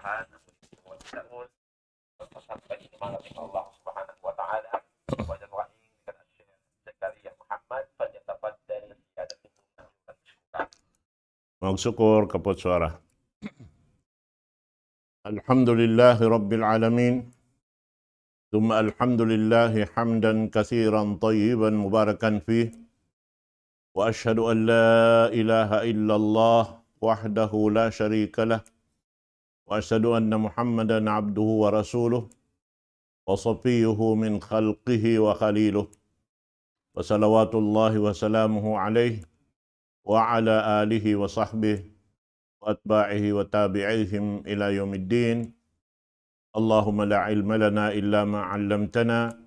Al-Quran والتأمل والتصفي إمام الله سبحانه وتعالى وجل وعين كان الشيخ زكريا محمد فليتفضل سيادته مشكورا. Magsyukur kapot suara. Alhamdulillahi Rabbil Alamin. Thumma alhamdulillahi hamdan kathiran tayyiban mubarakan fih. Wa ashhadu an la ilaha illallah wahdahu la syarika lah. Wa ashhadu anna Muhammadan abduhu wa rasuluh. Wa safiyuhu min khalqihi wa khaliluh. Wa salawatullahi wa salamuhu alaihi. Wa ala alihi wa sahbihi. Wa atba'ihi wa tabi'ihim ila yaumiddin. Allahumma la ilma lana illa ma 'allamtana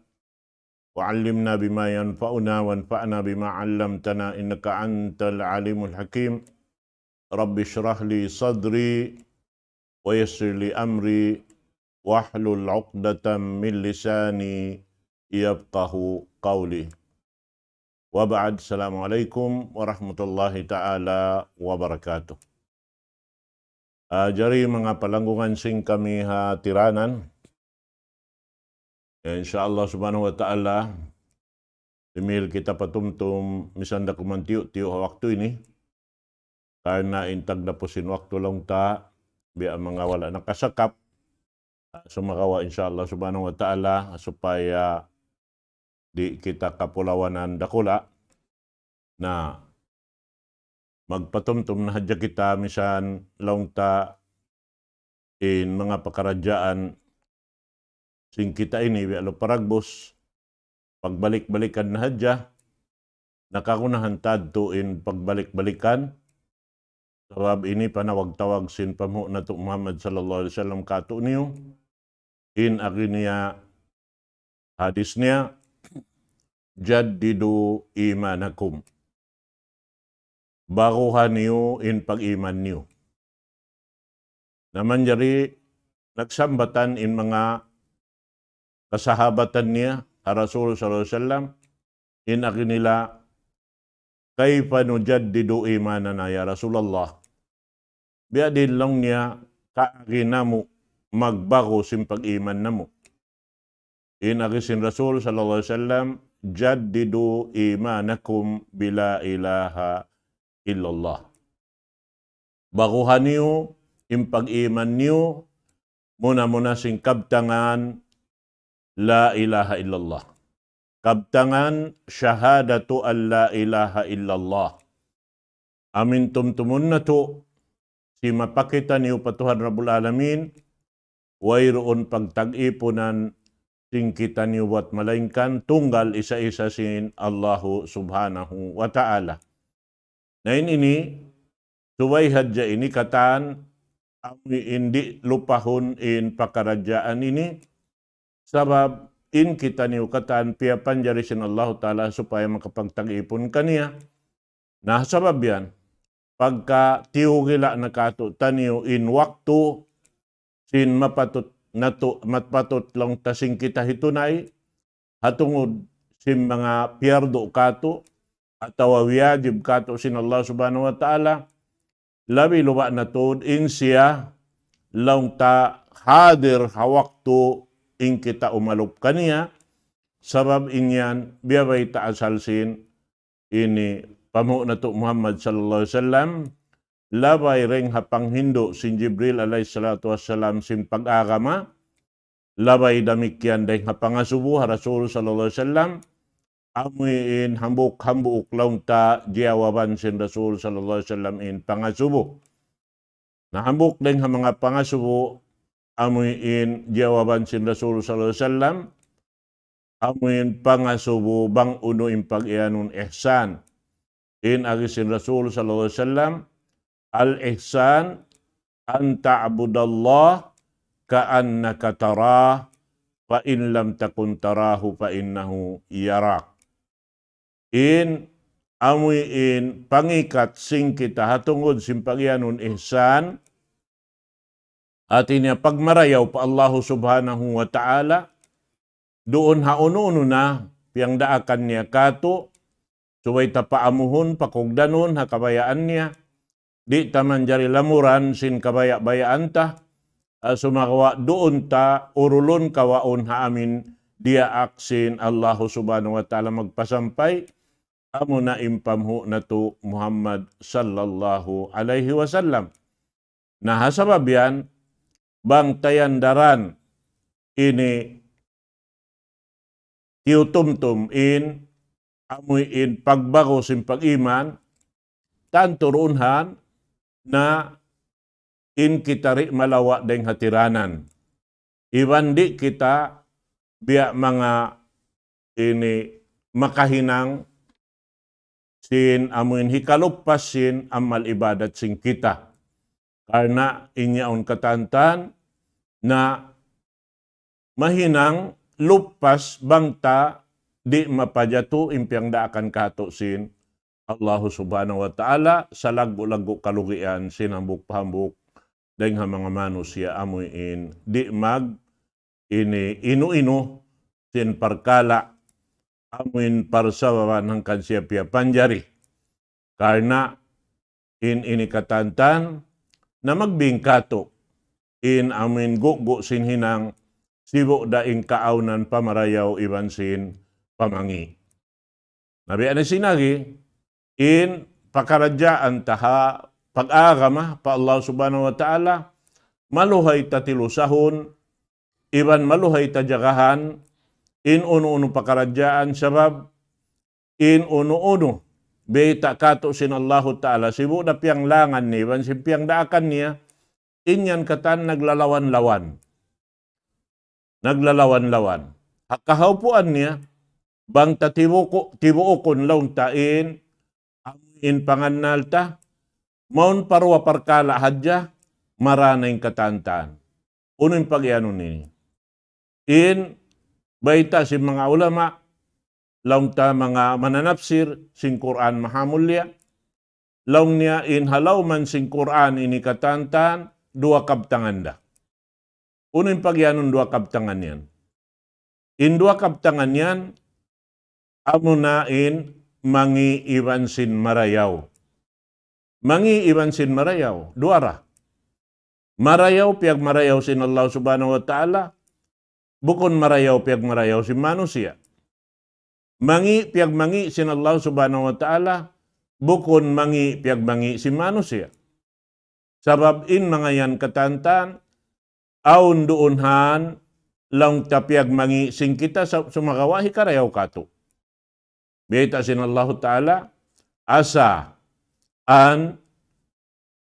wa 'allimna bima yanfa'una wanfa'na bima 'allamtana innaka antal alimul hakim. Rabbi shrah li sadri wa yassir li amri wahlul 'uqdatam min lisani yafqahu qawli. Wa ba'd. Assalamualaikum warahmatullahi taala wabarakatuh. Jari mga palanggungan sing kami tiranan. InsyaAllah subhanahu wa ta'ala, imil kita patumtum misanda kumantiyo-tiyo waktu ini. Karena intag na pusin waktu lang ta, biya mga wala nakasakap. Sumakawa insyaAllah subhanahu wa ta'ala, supaya di kita kapulawanan dakula na magpatumtum na hadya kita misan laong ta in mga pakarajaan sing kita ini bialo paragbos pagbalik-balikan na hadya nakakunahan tadto in pagbalik-balikan sabab ini panawag-tawag sin pamu na to Muhammad sallallahu alaihi wasallam kato niyo in aginiya hadis niya jaddidu imanakum. Baguhan niyo in pag-iman niyo. Naman jari nagsambatan in mga kasahabatan niya, Rasul sallallahu alaihi wasallam, in akinila, kayfa nujaddidu imanana ya Rasulullah. Biya din lang niya, kaagina mo, magbago sin pag-iman na mo. In akisin Rasul sallallahu alaihi wasallam, jaddidu imanakum bila ilaha illallah. Baguhan niyo, impag-iman niyo, muna-muna sing kabtangan, la ilaha illallah. Kabtangan, syahadatu an la ilaha illallah. Amin tumtumun na to, si mapakita niyo patuhan Rabbul Alamin, wayroon pagtag-ipunan, sing kita niyo wat malaingkan, tunggal isa-isa sin Allahu subhanahu wa ta'ala. Na ini, suway hadya ini kataan, hindi lupahon in pakarajaan ini, sabab in kita niyo kataan, piyapan jari sin Allah Ta'ala supaya makapagtag-ipon kaniya. Nah, sabab yan, pagka tiyugila na kato taniyo in waktu, sin mapatut lang tasing kita hitunay, hatungod sin mga piyardo kato, atawa wiyajib kato sin Allah subhanahu wa ta'ala, labi luwa na to, in siya, laong ta hadir hawakto, in kita umalup kaniya, sabab inyan, biyabay taasalsin, ini, pamu na to Muhammad sallallahu alaihi wasallam, labay ring hapang hindo, sin Jibril alayhi salatu wassalam, sin pag-agama, labay damikyan dahil hapangasubo, Rasul sallallahu alaihi wasallam, amuin hambuk laung ta jiawaban sin Rasul sallallahu alaihi wasallam in pangasubo. Na hambuk din ang mga pangasubo amuin jiawaban sin Rasul sallallahu alaihi wasallam amuin pangasubo bang uno in pag-ianun ihsan. In agi sin Rasul sallallahu alaihi wasallam al-ihsan an ta'budallah ka'annaka tarah fa in lam takun tarahu fa innahu yarak. In amuin pangikat sing kita hatungod sin pagyanon ihsan at inya pagmarayaw pa Allah subhanahu wa ta'ala doon hauno na piyang daakan niya kato suway tapaamuhon pakugdanon hakabayaan niya di taman jari lamuran sin kabaya-bayaan ta sumagawa doon ta urulon kawaon ha amin dia aksin Allah subhanahu wa ta'ala magpasampay amo na impamhu na to Muhammad sallallahu alaihi wasallam. Nahasabab yan, bang tayandaran ini tiutumtum in amoy in pagbago sin pag-iman tanturunhan na in kitari malawa deng hatiranan. Iwan di kita biya mga ini makahinang sin amuin hikalupas sin amal ibadat sin kita. Karena inyaon katantan na mahinang lupas bangta di mapajatu impiang da akan kato sin Allah subhanahu wa ta'ala sa lagu-lagu kalugian sinambuk pahambuk dahil nga mga manusia amuin di mag ini inu-inu sin parkala amuin parsawawan ng kansiya piya panjari. Karena ini katantan na magbingkato in amuin gugu sin hinang sibo daing kaaunan pamarayaw iban sin pamangi. Nabi ani sinagi in pakaradyaan taha pag-agama pa Allah subhanahu wa ta'ala maluhay tatilusahon iban maluhay tajagahan in uno-uno pakaradyaan sabab in uno-uno beta kato sin Allah ta'ala sibu na piyang langan ni iban si piyang daakan niya inyan katan naglalawan-lawan hakahaupuan niya bang tibuokon laung tain in pangannalta maun parwa parkala hadya maranay katantan. Uno yung pag-iano nini. In baita si mga ulama laung ta mga mananapsir sing Quran mahamulya laung niya in halaw man sing Quran ini katantan dua kabtangan da. Uno yung pag-iano dua kabtangan yan. In dua kabtangan yan amo na in mangi iban sin marayaw. Mangi iban sin marayaw. Duara. Marayaw piyag marayaw sin Allah subhanahu wa ta'ala. Bukon marayaw piyag marayaw sin manusia. Mangi piyag mangi sin Allah subhanahu wa ta'ala. Bukon mangi piyag mangi sin manusia. Sabab in mga yan katantan. Aun doonhan lang tapiyag mangi sin kita sumagawahi karayaw kato. Beta sin Allah Ta'ala, asa an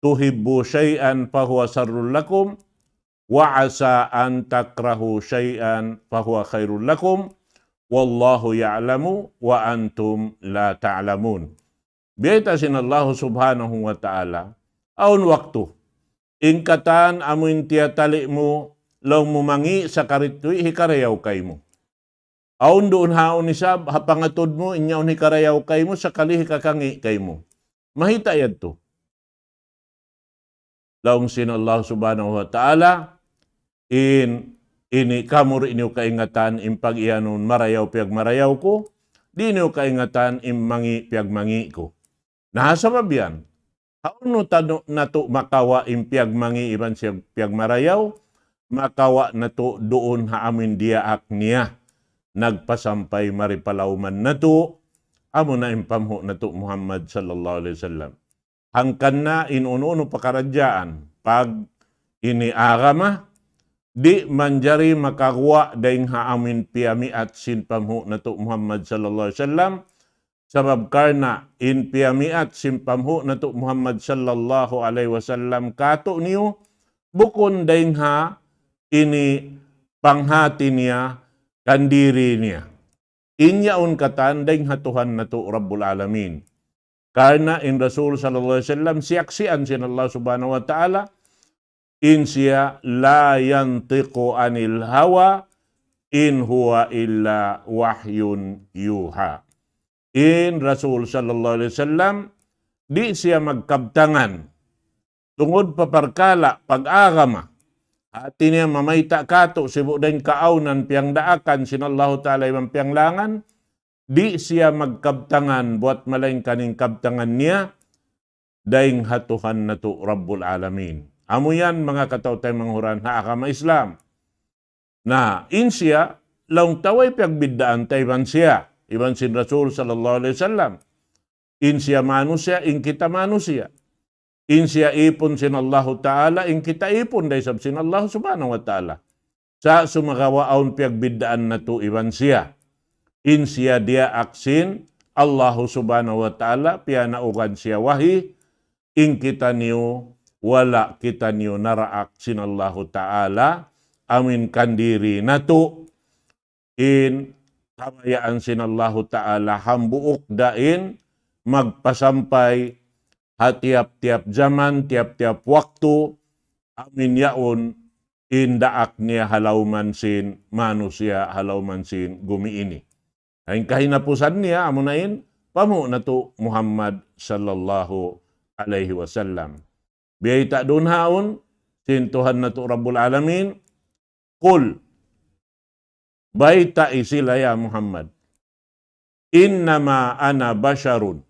tuhibbu syai'an fahuwa sarrul lakum, wa asa an takrahu syai'an fahuwa khairul lakum, wallahu ya'lamu wa antum la ta'lamun. Beta sin Allah subhanahu wa ta'ala, aun waktu, ingkatan amuin tiyatali mo, law mumangi sa karitoy hikarayaw kay mo. Aun doon haon isab, hapangatod mo, inyaon hikarayaw kay mo, sakali hikakangi kay mo. Mahita yan to. Laong sin Allah subhanahu wa ta'ala, ini kamur inyo kaingatan, impag iyanon marayaw piyag marayaw ko, di inyo kaingatan, immangi piyag mangi ko. Nahasabab yan. Haon no tano na to makawa impiyag mangi iban siya piyag marayaw, makawa na to doon haamin diaak niya. Nagpasampay maripalauman na to, amo na impamho na to Muhammad sallallahu alaihi wasallam. Hangkan na inuno pakaradyaan, pag iniagama, di manjari makagwa daing haamin piyami at sinpamho na to Muhammad sallallahu alaihi wasallam, sabab karna in piyami at sinpamho na to Muhammad sallallahu alaihi wasallam kato niyo, bukon daing ha ini panghati niya, kandiri niya. Inyaon katan daing hatuhan na to Rabbul Alamin. Karena in Rasul sallallahu alaihi wasallam siyaksian sin Allah subhanahu wa ta'ala in siya la yantiqu anil hawa in huwa illa wahyun yuha. In Rasul sallallahu alaihi wasallam di siya magkabtangan tungod paparkala pag-agama. Ati niya mamayta kato, sibu din kaaunan piyang daakan, sinallahu ta'ala ibang piyang langan, di siya magkabtangan, buat malaing kaning kabtangan niya, daing hatuhan na to Rabbul Alamin. Amo yan mga katawtay manghuran ha akama Islam. Na insya laung taway piagbidaan tayban siya. Iban sin Rasul sallallahu alaihi wasallam. Insya manusia, in kita manusia. Insya ipon sin Allah Ta'ala, in kita ipon day sab sin Allah subhanahu wa ta'ala. Sa sumagawaon piagbidaan na to iban siya. Insya dia aksin Allah subhanahu wa ta'ala pianaugan siya wahi. In kita niyo wala kita niyo naraak sin Allah Ta'ala. Amin kandiri na to. In kamayaan sin Allah Ta'ala hambuok dain magpasampay tiap-tiap zaman, tiap-tiap waktu amin yaon indaak niya halauman sin manusia halauman sin gumi ini. Ay kahinapusan niya amunain pamu na to Muhammad sallallahu alaihi wasallam. Biyay ta doon haon sin Tuhan na to Rabbul Alamin. Qul baita isila ya Muhammad. Innama ana basharun.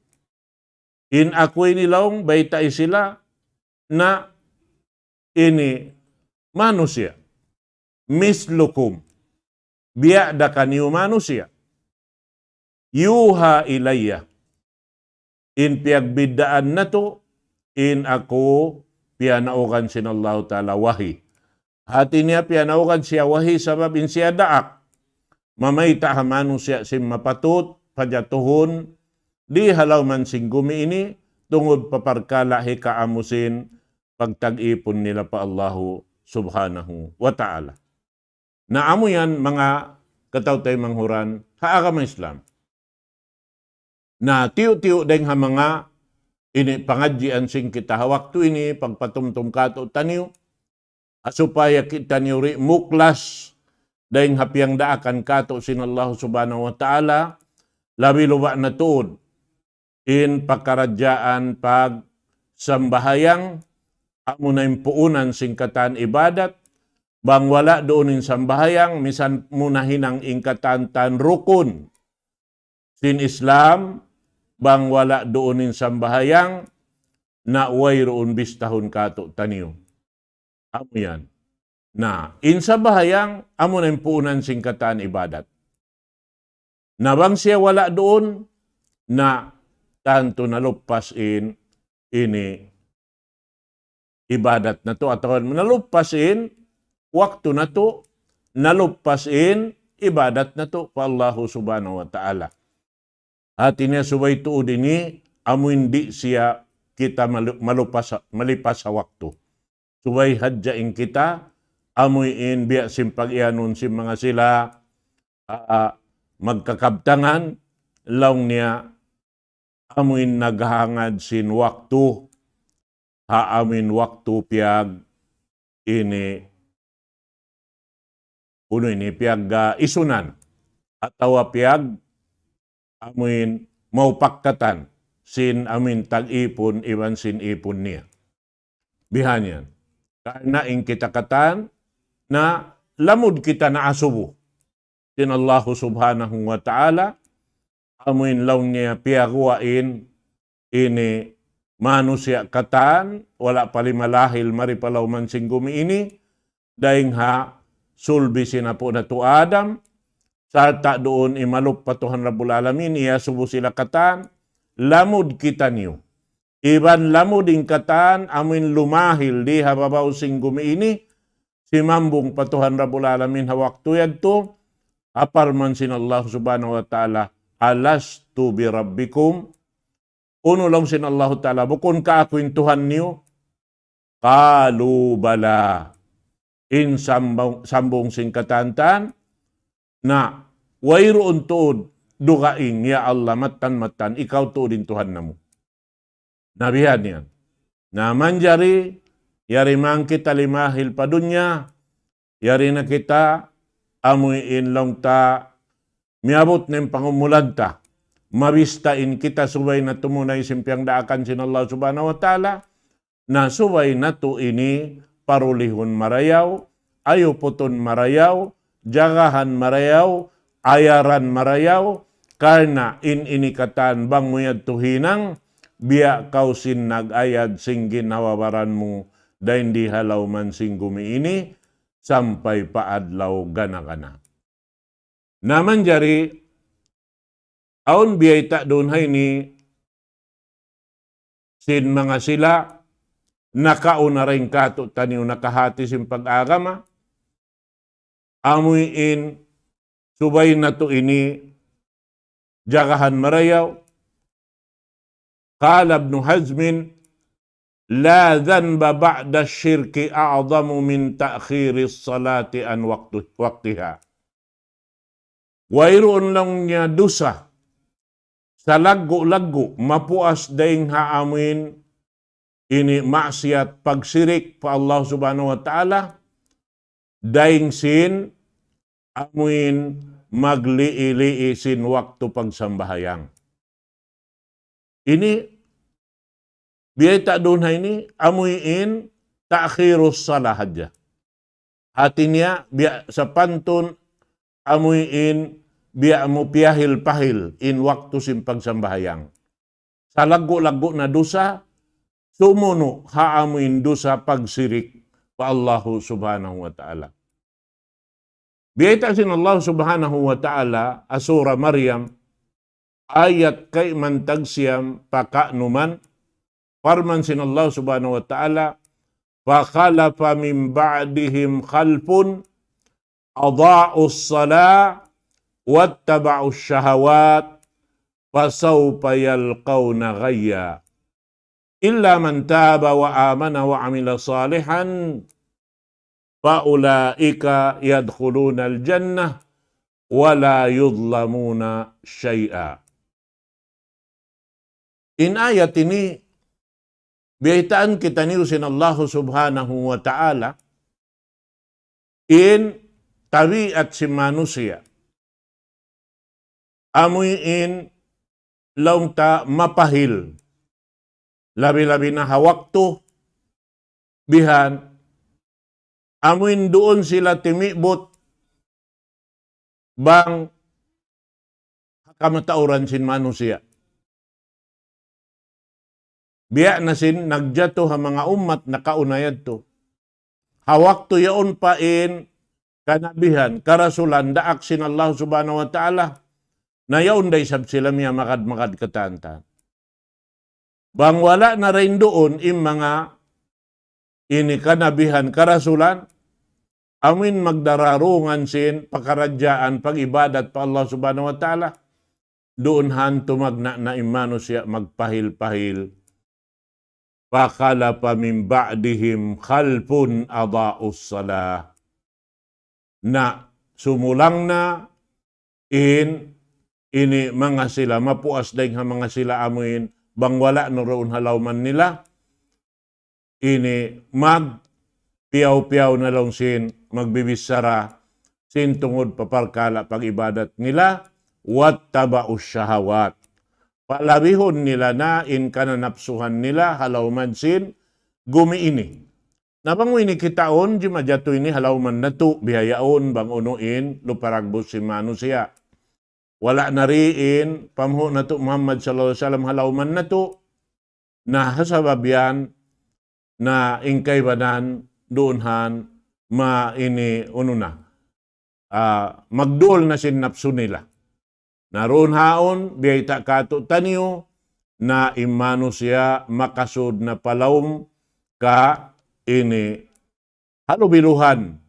In ako'y nilaong baita isila na ini manusia. Mislukum. Biya da kaniyo manusia. Yuha ilayya. In piagbidaan na to, in ako pianaugan sin Allah Ta'ala wahi. Hati niya pianaugan siya wahi sabab in siya daak. Mamayta ha manusia sim mapatut, pajatuhon, di halaw man sing gumi ini, tungod paparkala hikaamusin, pagtag-ipon nila pa Allahu subhanahu wa ta'ala. Naamo yan mga katawtay manghuran, haagama Islam. Na tiyo-tiyo deng ha mga ini pangadjian sing kita hawaktu ini, pagpatumtum kato taniyo, supaya kita niyo ri muklas, deng hapiang daakan kato sin Allah subhanahu wa ta'ala, labi luba na tuod, in pagkaradyaan pag sambahayang amo na impuunan singkatan ibadat bang wala doon in sambahayang misan munahin ang ingkatan tan rukun sin Islam bang wala doon in sambahayang na way roon bistahon kato taniyo. Amo yan. Na in sambahayang amo na impuunan singkatan ibadat. Na bang siya wala doon na tanto nalupas ini ibadat na to atau nalupas waktu na to nalupas ibadat na to pa Allah subhanahu wa ta'ala. Hati niya subay tuod ini amo hindi siya kita malipas sa waktu. Subay hadjain kita amuin biya simpag ianon si mga sila magkakabtangan laung niya amuin naghangad sin waktu, haamin waktu piag ini, piag isunan, atawa piag amuin maupakatan sin amin tag-ipon, iwan sin ipon niya. Bihan yan. Karena ing kita katan na lamod kita na asubo. Sin Allah subhanahu wa ta'ala, amuin laung niya piaguain ini manusia katan wala palimalahil maripalaw man singgumi ini daing ha sulbi sinapo na to Adam sarta doon imalup patuhan Rabbul Alamin iya subo sila katan lamud kita niyo iban lamud ing katan amuin lumahil di hababaw singgumi ini si mambung patuhan Rabbul Alamin hawaktu yadto apar man sin Allah subhanahu wa ta'ala alastu bi rabbikum. Uno lang sin Allah Ta'ala, bukon ka akuin Tuhan niyo. Kalu bala. In sambong sing katantan na wayroon tuod dugaing ya Allah matan ikaw tuodin Tuhan namo. Nabihan yan. Na manjari yari mang kita limahil pa dunya yari na kita amuin lang ta miabot ng pangumulanta, mabistain kita subay na tumunay simpiang daakan sin Allah subhanahu wa ta'ala, na subay na to ini parulihon marayaw, ayuputon marayaw, jagahan marayaw, ayaran marayaw, karna inikatan bang nguyad tuhinang, biya kau sin nag-ayad sing ginawawaran mo dahin di halaw man sing gumiini sampai paadlaw gana-gana. Naman jari aun biyay ta doon hay ni sin mga sila nakauna rin kato taniw nakahati sin pag-agama amuin subay na to ini jagahan marayaw qala Ibn Hazmin la dhanba ba'da syirki a'zamu min ta'khiri salati an waktiha. Wayroon lang niya dosa sa lago-lago mapuas daing haamin ini maksiat pagsirik pa Allah subhanahu wa ta'ala daing sin amuin magliili sin waktu pagsambahayang. Ini biyay ta doon na ini amuin ta'khirus salah hadya. Hati niya biya sa pantun amuin biya mo piyahil-pahil in waktu sin pagsambahayang. Sa lago-lago na dosa sumuno haamuin dosa pagsirik pa Allah subhanahu wa ta'ala. Biyay ta sin Allah subhanahu wa ta'ala asura Maryam ayat kay mantag siyam pakaknuman farman sin Allah subhanahu wa ta'ala fakhalafa min ba'dihim khalfun adha'us salah wattaba'us syahawat fasawfa yalqawna ghayya illa man taba wa amana wa amila salihan faulaika yadkhuluna al-jannah wa la yudlamuna syai'a. In ayat ini, biyaitaan kita niyo sin Allah subhanahu wa ta'ala in tabiat si manusia. Amuin laung ta mapahil. Labi-labi na hawakto, bihan, amuin doon sila timibot bang kamatauran sin manusia. Biya na sin nagjato ha mga umat na kaunayad to. Hawak to yaon pa in kanabihan, karasulan, daak sin Allah subhanahu wa ta'ala, na yaon day sab sila miya makad-makad katantan. Bang wala na rin doon in mga ini kanabihan, karasulan, amin magdararungan sin pakaradyaan, pag-ibadat pa Allah subhanahu wa ta'ala, doon han tumagna na imano siya magpahil-pahil. Fakhalafa min ba'dihim khalfun adha'us salah. Na sumulang na ini mga sila, mapuas daing ha mga sila amuin, bang wala na roon halawman nila, ini piyaw-piyaw na lang sin, magbibisara, sin tungod paparkala pag-ibadat nila, wattaba'us syahawat. Palabihon nila na in kananapsuhan nila halawman sin gumiini. Nabang ini kitaon di majato ini halawman na to bihayaon bang unuin luparagbos si manusia. Wala na riin pamho na to Muhammad sallallahu alaihi wasallam halawman na to na hasababyan na ingkay banan doonhan ini ununa. Magdul na sin napso nila. Naroon haon, biyay ta kato taniyo, na imano siya makasud na palawm ka ini halubiluhan,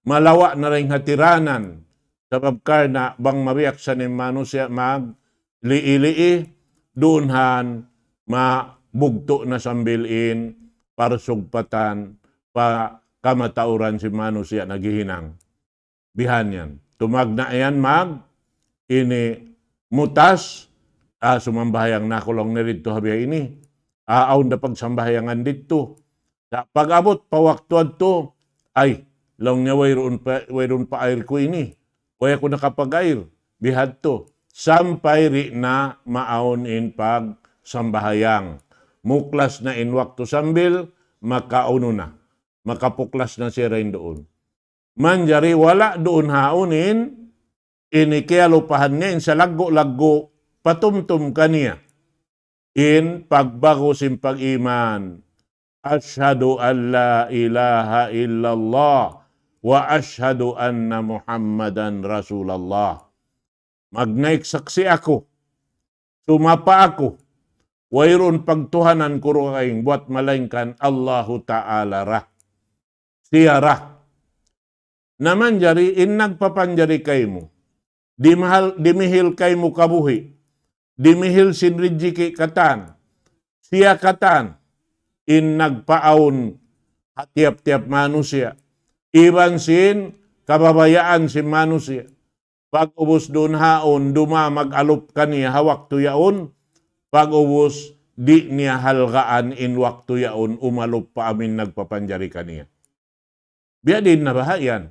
malawa na rin hatiranan, sabab karna bang mabiyak sa imano siya mag liilii, doonhan mabugto na sambilin, para sugpatan, pa kamatauran si mano siya naghihinang. Bihan yan. Tumagna yan ini mutas sumambahayang nakulong na dito habiya ini aon na pagsambahayangan dito sa pag-abot pawaktuad to ay lang niya wayron pa air ko ini kaya ko nakapag-air bihad to sampay ri na maaon in pagsambahayang muklas na in wakto sambil makauno na makapuklas na siya rin doon manjari wala doon haonin ini kaya lupahan niya in sa lago-lago patumtum kaniya in pagbago sin pag-iman Ashhadu an la ilaha illallah wa ashhadu anna Muhammadan Rasulullah. Magnaik saksi ako, sumapa ako, wayron pagtuhanan kuro kaing buat malaingkan Allahu Ta'ala rah. Siya rah. Naman jari in nagpapanjari kay mo, dimihil kay mo kabuhi, dimihil sinrijiki katan, siya katan, in nagpaon hatiap-tiap manusia, iban sin kababayaan si manusia. Pag ubos doon haon, duma mag-alup kaniya hawak yaon, pag ubos di niya halgaan in waktu yaon, umalup pa amin nagpapanjari kaniya. Biya din na bahayan,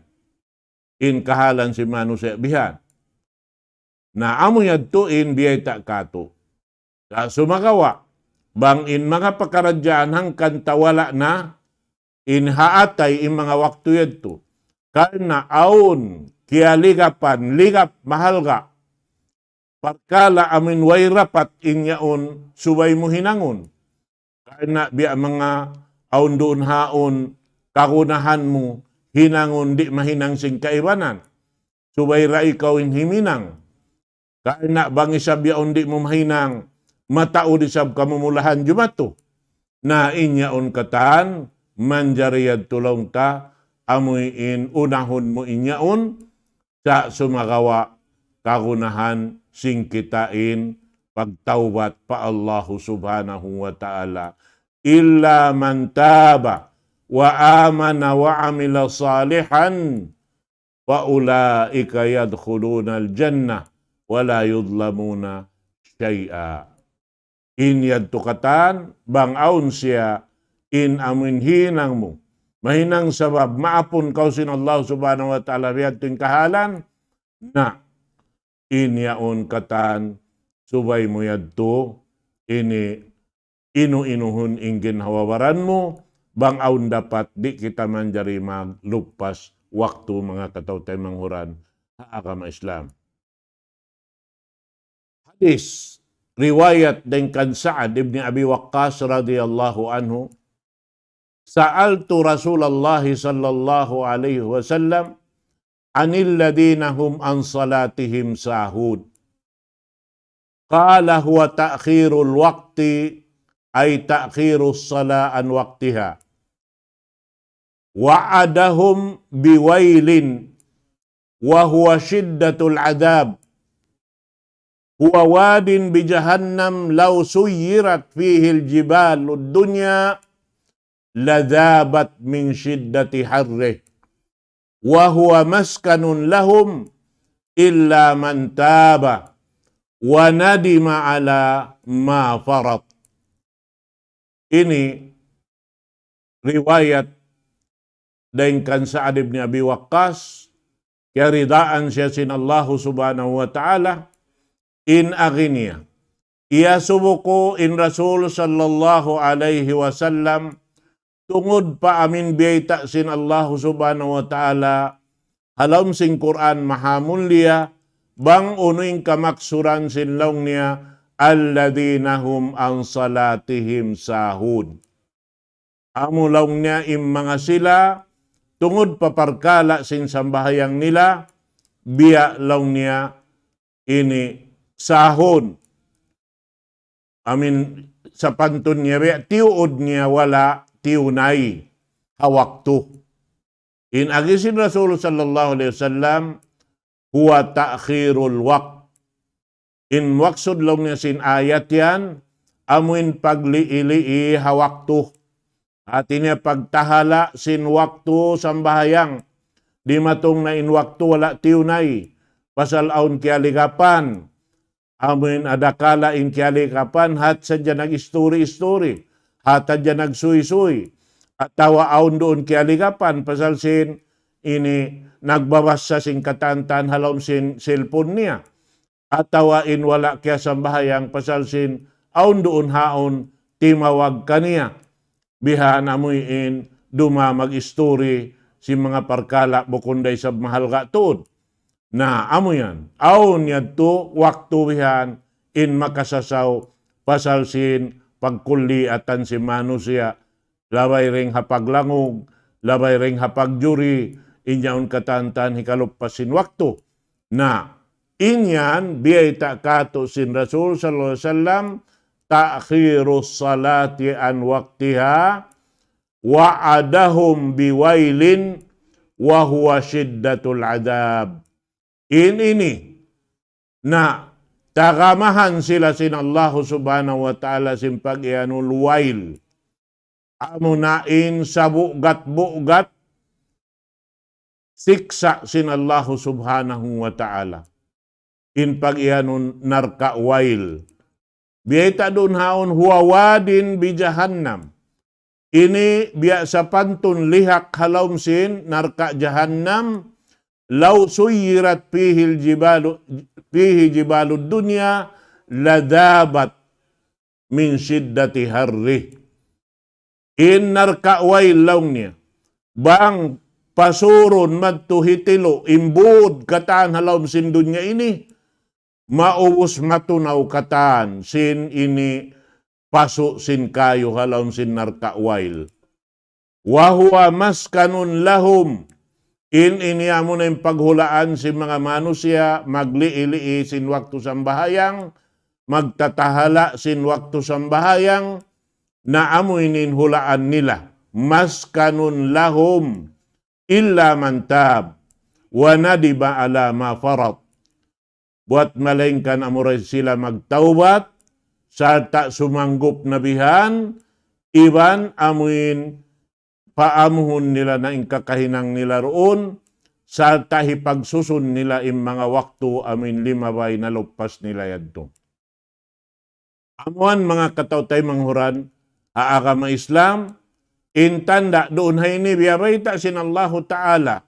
in kahalan si manusia bihan. Na amo yadtuin biyay tak kato. Sa sumagawa, bang in mga pakaradyan hangkan tawala na, in haatay in mga waktu yadto, karna aon, kaya ligap mahalga, parkala amin way rapat inyaon subay mo hinangon. Karna biya mga aon doon haon, kakunahan mo, hinangon di mahinang sing kaibanan. Subay ra ikaw in himinang. Karna bang isab yaon di mo mahinang, matao di sab kamumulahan jumato. Na inyaon katan, manjariyad tulong ta, amoy in unahon mo inyaon, sa sumagawa kagunahan sing kitain pagtawbat pa Allahu subhanahu wa ta'ala. Illa man taba wa amana wa amila salihan wa ulaika yadkhuluna al-jannah wa la yudlamuna syai'a. In yadtukatan bang aun siya in amin hinang mo. Mahinang sabab, maapon kausin Allah subhanahu wa ta'ala biyad tuwing kahalan, na inyaon katan, subay mo yadto, ini inu-inuhun ingin hawawaran mo, bang aun dapat di kita manjari maglupas waktu mga katawtay manghuran, agama Islam. Hadis, riwayat din kan Sa'ad ibn Abi Waqqas radhiyallahu anhu, Sa'altu Rasulullah sallallahu alaihi wasallam anil ladina hum an salatihim sahud. Qala huwa ta'khirul waqti ay ta'khirus sala an waqtiha. Wa'adahum biwailin wa huwa shiddatul adab. Huwa wadin bi jahannam law suyirat fihi al-jibalud dunya ladhabat min shiddati harrih wa huwa maskanun lahum illa man taba wa nadima ala ma farat. Ini riwayat dari kan Sa'ad ibn Abi Waqqas, keridaan siya sin Allah subhanahu wa ta'ala, in aginia iya subuko in Rasul sallallahu alaihi wasallam, tungod pa amin biyayta sin Allah subhanahu wa ta'ala, halam sing Quran mahamun liya, bang unuing kamaksuran sin laung niya, alladhina hum an salatihim sahud. Amo laung niya im mga sila, tungod paparkala sin sambahayang nila, biya laung niya ini sahod. Amin sa pantun niya, biya tiuod niya wala tiunay hawaktu. In agisin Rasul sallallahu alaihi wasallam, huwa ta'khirul waqt. In waksud lang niya sin ayat yan, amuin pagliili hawaktu. At niya pagtahala sin waktu sambahayang, di matong na in waktu wala tiunay. Pasal aun kialikapan, amuin adakala in kialikapan, hat sadya nag-story-story. Hata dyan nagsuy-suy. At tawa aon doon kialigapan, pasal sin ini nagbabas sa sin katantan halom sin cellphone niya. At tawain wala kaya sambahayang, pasal sin aon doon haon timawag kaniya. Bihan amuyin duma mag-story si mga parkala bukunday sa mahal ka tuod. Na amo yan, aon yadto waktu bihan in makasasaw, pasal sin pagkuliatan si manusia labay ring hapaglangog, labay ring hapagjuri, inyaon katantan hikaluppasin waktu. Na inyan biyay ta kato sin Rasul sallallahu alaihi wasallam ta'khirus salati an waqtiha wa'adahum biwailin wa huwa syiddatul adab. Ini na tagamahan sila sin Allah subhanahu wa ta'ala sin pag-ianul wail. Amunain sa bugat-bugat siksa sin Allah subhanahu wa ta'ala. In pag-ianun narka wail. Biyata doon haon huwa wadin bi jahannam. Ini biasa pantun lihak halawm sin narka jahannam. Law suyirat fihi jibalud dunya ladabat min shiddati harri. In narka wail lawnnya. Bang pasurun magtuhitilo imbud kataan halawm sin dunya ini. Maubos matunaw katan sin ini paso sin kayo halawm sin narkawail. Wahuwa maskanun lahum. Ini amo na yung paghulaan si mga manusia, magliili sin waktu sambahayang, magtatahala sin waktu sambahayang, na amo inin hulaan nila. Maskanun lahum illa mantab wa nadiba ala ma farat. Buat malengkan amuray sila magtaubat, sarta sumanggup na bihan, iban amuin paamuhon nila na ingkakahinang nila roon, sarta hipagsusun nila im mga waktu amin limabay na lupas nila yadto. Amuan mga katautay manghuran, aagama Islam, intanda doon hay ni biyabay ta sin Allahu Ta'ala.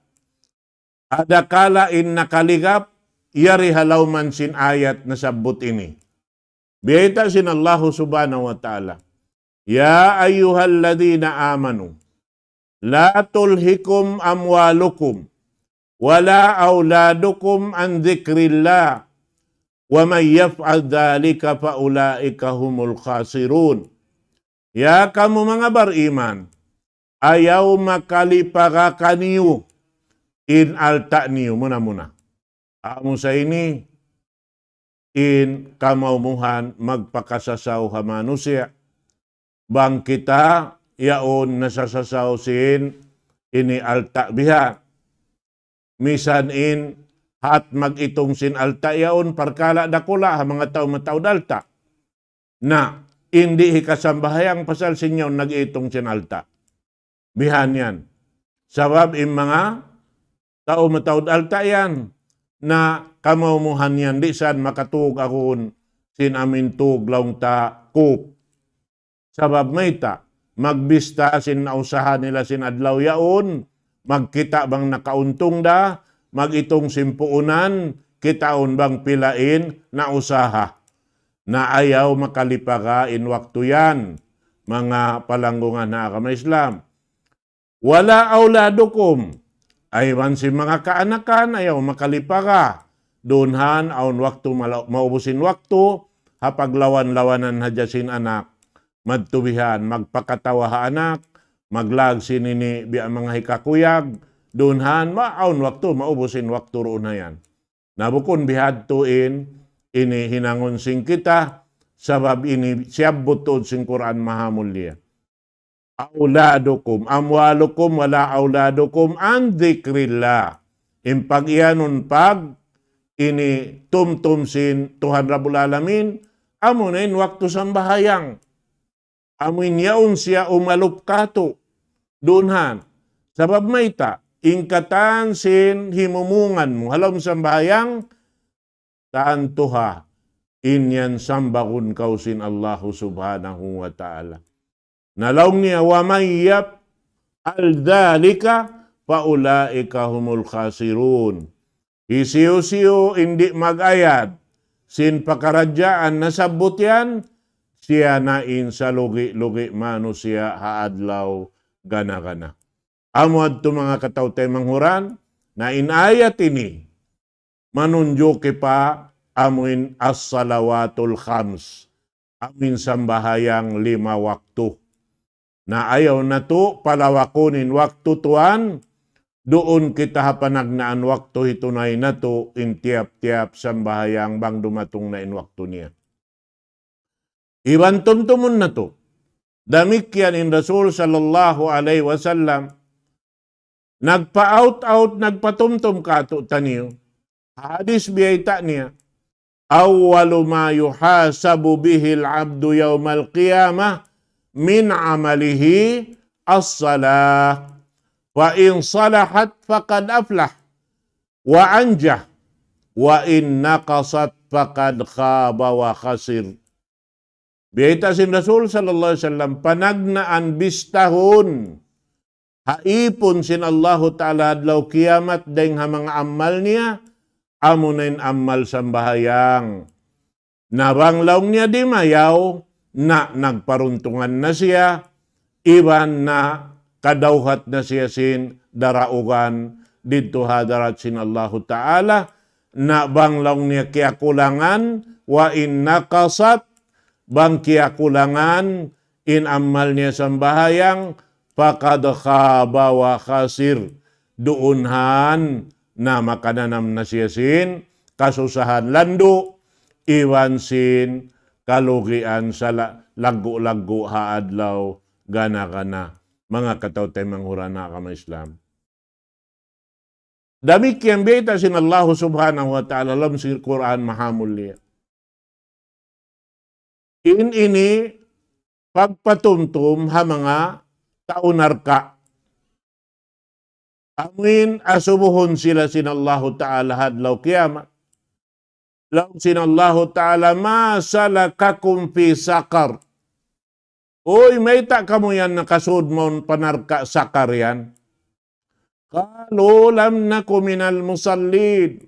Adakala in nakaligap, yari halawman sin ayat na sabot ini. Biyayta sin Allah subhanahu wa ta'ala. Ya ayyuhalladhina amanu. La tulhikum amwalukum. Wala auladukum an dhikrillah. Wa man yaf'al dhalika faulaika humul khasirun. Ya kamu mga bariman. Ayaw makalipagakaniyo. In alta niyo muna. Amo sa ini, in kamaumuhan magpakasasaw ha manusia. Bang kita, yaon nasasasaw sin, ini alta biha. Misan in, hat mag-itong sin alta yaon, parkala dakula ha mga tao matao dalta. Na, hindi hikasambahayang pasal sinyaw nag-itong sin alta. Bihan yan. Sabab in mga tao matao dalta yan. Na kamaumuhan yan, di saan makatug akon sin amin tug laung ta kup. Sabab may ta, magbista sin nausahan nila sin adlaw yaon, magkita bang nakauntong da, magitong simpuunan, kitaon bang pilain na usaha. Na ayaw makalipaga in waktu yan, mga palanggungan na agama Islam. Wala auladukum. Aywan si mga kaanakan, ayaw makalipaga. Doonhan, aon waktu maubusin waktu, hapaglawan-lawanan hadyasin anak, madtubihan, magpakatawa ha anak, maglag sinini biya mga hikakuyag, doonhan, maaon waktu, maubusin waktu roon na yan. Nabukon bihadtuin, ini hinangon sing kita, sabab ini siyabot tuod sing Quran mahamulya. Auladukum, amwalukum, wala auladukum, an dhikrillah. Impag iyanon pag, ini tumtum sin Tuhan Rabbul Alamin, amunin waktu sambahayang. Amuin yaon siya umalupkato. Dunhan. Sabab may ta, ingkatan sin himumungan mo, halom sambahayang, taan tuha, inyan sambakun kausin Allahu subhanahu wa ta'ala. Nalaong niya, wa mayyab al-dhalika paulaika humul khasirun. Isiyo-siyo hindi mag-ayad. Sin pakaradyaan nasabot yan, siya nain sa lugi-lugi manusia haadlaw gana-gana. Amod to mga katawtay manghuran, na inayat ini, manunjuki pa amuin as-salawatul khams, amin sambahayang 5 waktu. na ayaw na to palawakunin waktu tuan, doon kita hapanagnaan waktu hitunay na to in tiap-tiap sambahayang bang dumatong na in waktu niya. Iwan tumtumun na to. Damikian in Rasul sallallahu alaihi wasallam, nagpa-out-out, nagpatumtum ka to taniyo. Hadis biyayta niya, awwalu ma yuhasabu bihi al-abdu yawmal qiyamah min amalihi as-salah. Wa in salahat faqad aflah wa anjah wa in naqasat faqad khaba wa khasir. Biyayta sin Rasul sallallahu alaihi wasallam, panagnaan bistahon haipon sin Allahu Ta'ala adlaw kiamat dahing ha mga amal niya, amunin amal sambahayang. Nabanglaw niya di mayaw, na nagparuntungan na siya, iban na kadauhat na siya sin daraugan dito hadarat sin Allahu Ta'ala, na banglaw niya kiakulangan, wa in nakasat, bang kiakulangan, in amal niya sambahayang, faqad khaba wa khasir, doonhan na makananam na siya sin kasusahan lando, iwan sin kalugian sa lagu-lagu haadlaw gana-gana. Mga katawtay manghurana ka Islam. Damikian beta sin Allah subhanahu wa ta'ala lam sin Quran mahamul niya. Ini pagpatumtum ha mga taunarka. Amin asubuhon sila sin Allah Ta'ala hadlaw kiamat. Law sin Allah Ta'ala ma salakakum fi sakar. Uy, may ta kamo yan nakasud mo panarka sakar yan. Kalu lam naku minal musallid.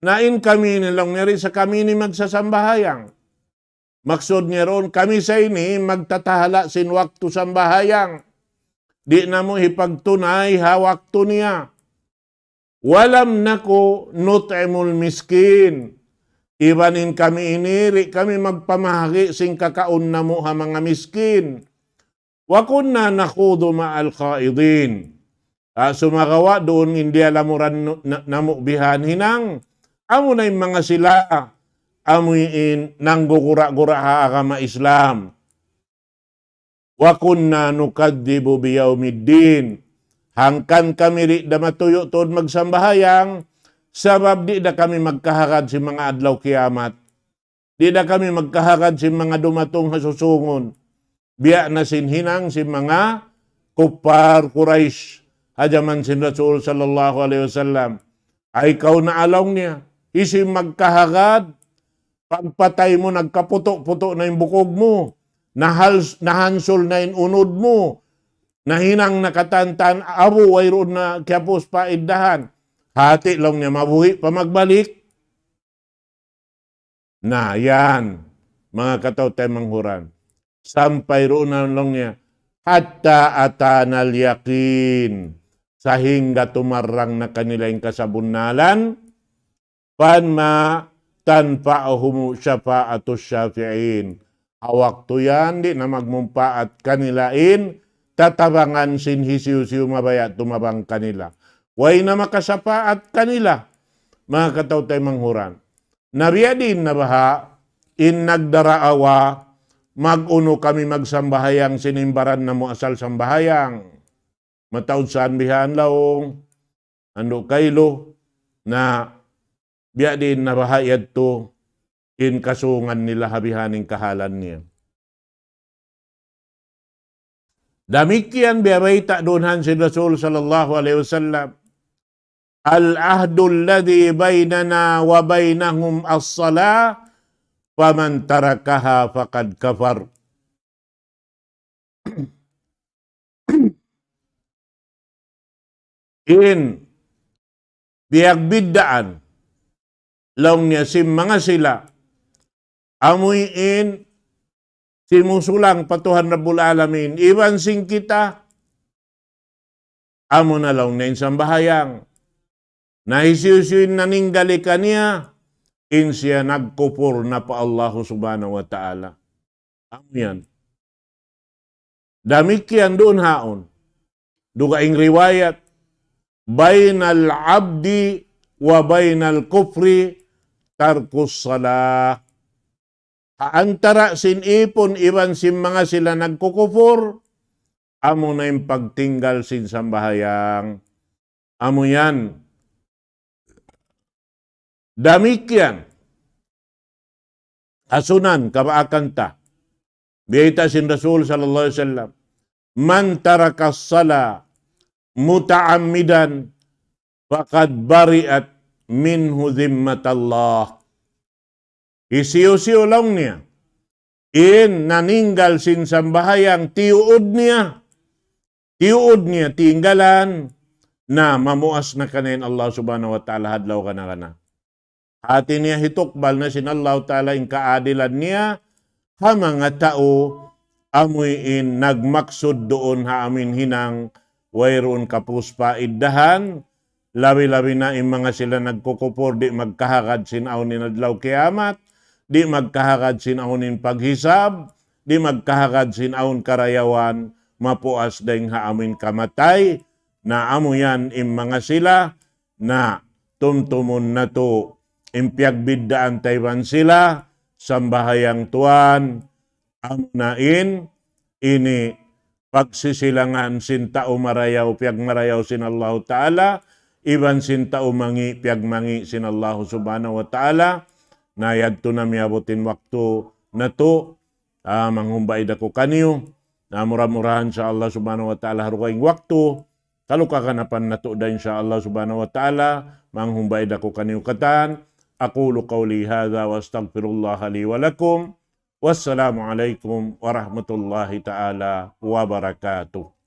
Nain kami nilang niri sa kami ni magsasambahayang. Maksud niya roon, kami sa ini magtatahala sin waktu sambahayang. Di na mo ipagtunay ha waktu niya. Walam nako nut'imul miskin. Ibanin kami iniri, kami magpamahagi sing kakaon na mo ha mga miskin. Wa kunna nakhudu ma'al qaidin. Sumagawa doon hindi alamuran namubihan hinang. Amo na yung mga sila amuin nanggugura-gura ha agama Islam. Wa kunna nukadzibu biyaumiddin. Hangkan kami di da matuyo tuod magsambahayang, sabab di da kami magkahagad si mga adlaw kiamat. Di da kami magkahagad si mga dumatong hasusungon. Biya na sinhinang si mga kuppar Quraish. Hajaman sin Rasul sallallahu alaihi wasallam. Ay ikaw na along niya. Isi magkahagad. Pagpatay mo, nagkaputo-puto na yung bukog mo. Nahansol na yung unod mo. Nahinang nakatantan, abo, wayroon na kiapos pa iddahan. Hati lang niya, mabuhi pa magbalik. Na, yan, mga katawtay manghuran. Sampay roon na lang niya, hatta atanal yakin, sa hingga tumarang na kanila yung kasabunalan, panma tanfa'ahumu syafa'atus syafi'in. Hawak to yan, di na magmumpaat kanilain, tatabangan sin hisiu-siu mabaya tumabang kanila. Way na makasapaat kanila, mga katawtay manghuran. Nabiya din na baha, in nagdaraawa, mag-uno kami magsambahayang sinimbaran na mo asal sambahayang. Mataod saan bihaan laong, ando kaylo, na biya din na baha yadto, in kasungan nila habihaning kahalan niya. Damikian biyabayta dunhan si Rasul sallallahu alaihi wasallam. Al-ahdu alladhi bainana wa bainahum as-salah, faman tarakaha faqad kafar. In biyag biddaan, laong niya si mga sila, amuyin simusulang patuhan Rabbul Alamin, iban sing kita, amo na lang na insambahayang, nahisiyusin na ninggali ka niya, in siya nagkupur na pa Allah subhanahu wa ta'ala. Amo yan. Damikian doon haon. Dugaing riwayat, bainal abdi wa bainal kufri tarkus salah. Antara sinipon iban sin mga sila nagkukufur, amo na yung pagtinggal sin sambahayang. Amo yan. Damikian. Asunan, kabaakan ta. Biyita sin Rasul sallallahu alaihi wasallam. Man taraka sala muta'ammidan faqad bari'at minhu zimmatallah. Isiyo-siyo lang niya. In naninggal sin sambahayang tiuod niya. Tiuod niya, tinggalan na mamuas na kanin Allah subhanahu wa ta'ala hadlaw kana. Hati niya hitukbal na sin Allah ta'ala in kaadilan niya ha mga tao amoy in nagmaksud doon ha amin hinang wayroon kapuspa iddahan labi-labi na in mga sila nagkukupor di magkahagad sin awnin adlaw kiamat, di magkahagad sin awnin paghisab, di magkahagad sin awn karayawan mapuas dahing ha amin kamatay na amo yan in mga sila na tumtumon na to impiagbidaan tayban sila sambahayang tuan amo nain ini pagsisilangan sin tao marayaw piag marayaw sin Allah Ta'ala iban sin tao mangi piag mangi sin Allah subhanahu wa ta'ala na yadto na miabutin waktu na to manghumbay dako kaniyo na murah-murahan sa Allah subhanahu wa ta'ala harukaing waktu kalau kakanapan na to da insya Allah subhanahu wa ta'ala manghumbay dako kaniyo katan. Aqulu qawli hadha wa astaghfirullah li wa lakum. Wassalamu alaikum warahmatullahi ta'ala wabarakatuh.